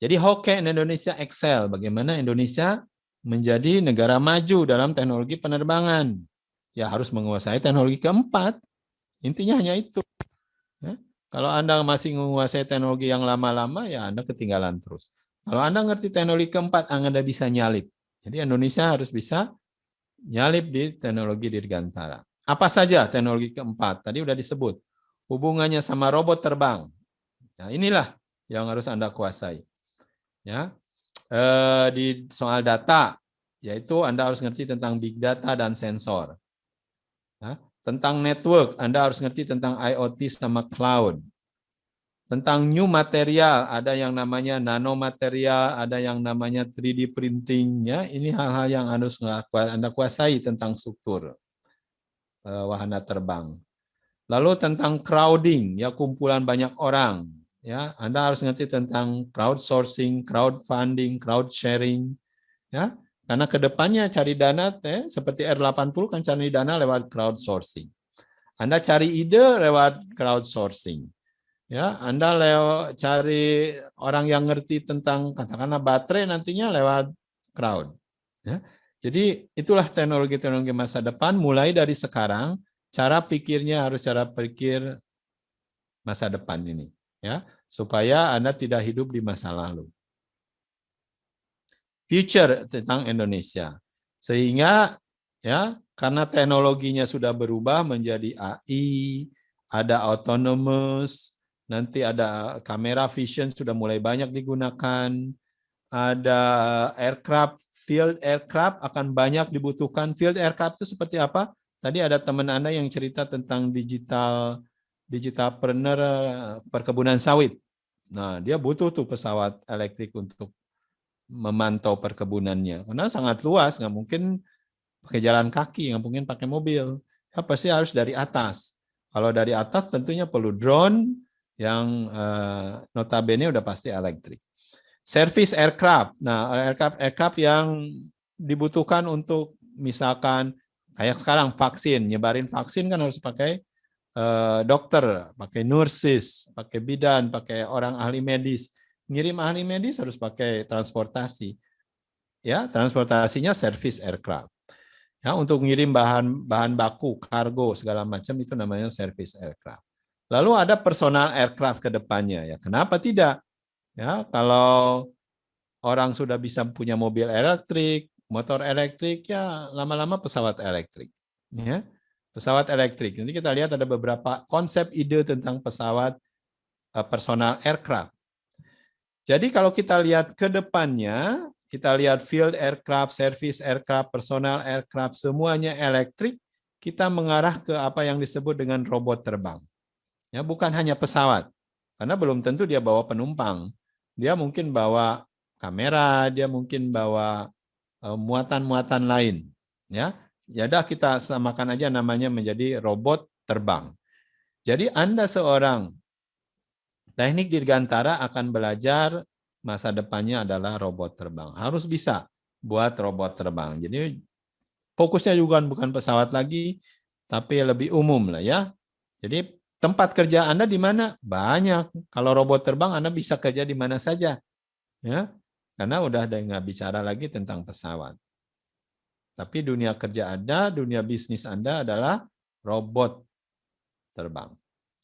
Jadi Hoken Indonesia Excel, bagaimana Indonesia menjadi negara maju dalam teknologi penerbangan. Ya harus menguasai teknologi keempat. Intinya hanya itu. Ya. Kalau Anda masih menguasai teknologi yang lama-lama, ya Anda ketinggalan terus. Kalau Anda ngerti teknologi keempat, Anda bisa nyalip. Jadi Indonesia harus bisa nyalip di teknologi dirgantara. Apa saja teknologi keempat? Tadi udah disebut. Hubungannya sama robot terbang. Nah, inilah yang harus Anda kuasai. Ya, di soal data, yaitu Anda harus ngerti tentang big data dan sensor. Ya, tentang network, Anda harus ngerti tentang IoT sama cloud. Tentang new material, ada yang namanya nanomaterial, ada yang namanya 3D printing. Ya, ini hal-hal yang harus Anda kuasai tentang struktur wahana terbang. Lalu tentang crowding, ya kumpulan banyak orang. Ya, Anda harus ngerti tentang crowdsourcing, crowdfunding, crowdsharing. Ya, karena kedepannya cari dana seperti R80 kan cari dana lewat crowdsourcing. Anda cari ide lewat crowdsourcing. Ya, Anda cari orang yang ngerti tentang katakanlah baterai nantinya lewat crowd. Ya. Jadi itulah teknologi-teknologi masa depan mulai dari sekarang. Cara pikirnya harus cara pikir masa depan ini, ya, supaya Anda tidak hidup di masa lalu. Future tentang Indonesia, sehingga ya karena teknologinya sudah berubah menjadi AI, ada autonomous, nanti ada kamera vision sudah mulai banyak digunakan, ada aircraft, field aircraft akan banyak dibutuhkan. Field aircraft itu seperti apa? Tadi ada teman Anda yang cerita tentang digitalpreneur perkebunan sawit. Nah, dia butuh tuh pesawat elektrik untuk memantau perkebunannya. Karena sangat luas, nggak mungkin pakai jalan kaki, nggak mungkin pakai mobil. Ya, pasti harus dari atas. Kalau dari atas tentunya perlu drone yang notabene udah pasti elektrik. Service aircraft. Nah, aircraft yang dibutuhkan untuk misalkan kayak sekarang vaksin, nyebarin vaksin kan harus pakai dokter, pakai nurses, pakai bidan, pakai orang ahli medis. Ngirim ahli medis harus pakai transportasi. Ya, transportasinya service aircraft. Ya, untuk ngirim bahan baku, kargo segala macam itu namanya service aircraft. Lalu ada personal aircraft ke depannya ya. Kenapa tidak? Ya, kalau orang sudah bisa punya mobil elektrik, motor elektrik, ya lama-lama pesawat elektrik. Ya, pesawat elektrik. Nanti kita lihat ada beberapa konsep ide tentang pesawat personal aircraft. Jadi kalau kita lihat ke depannya, kita lihat field aircraft, service aircraft, personal aircraft, semuanya elektrik, kita mengarah ke apa yang disebut dengan robot terbang. Ya, bukan hanya pesawat. Karena belum tentu dia bawa penumpang. Dia mungkin bawa kamera, dia mungkin bawa muatan-muatan lain. Ya, dah kita samakan aja namanya menjadi robot terbang. Jadi Anda seorang teknik dirgantara akan belajar masa depannya adalah robot terbang. Harus bisa buat robot terbang. Jadi fokusnya juga bukan pesawat lagi, tapi lebih umum lah ya. Jadi tempat kerja Anda di mana? Banyak. Kalau robot terbang Anda bisa kerja di mana saja. Ya, karena udah nggak bicara lagi tentang pesawat. Tapi dunia kerja Anda, dunia bisnis Anda adalah robot terbang.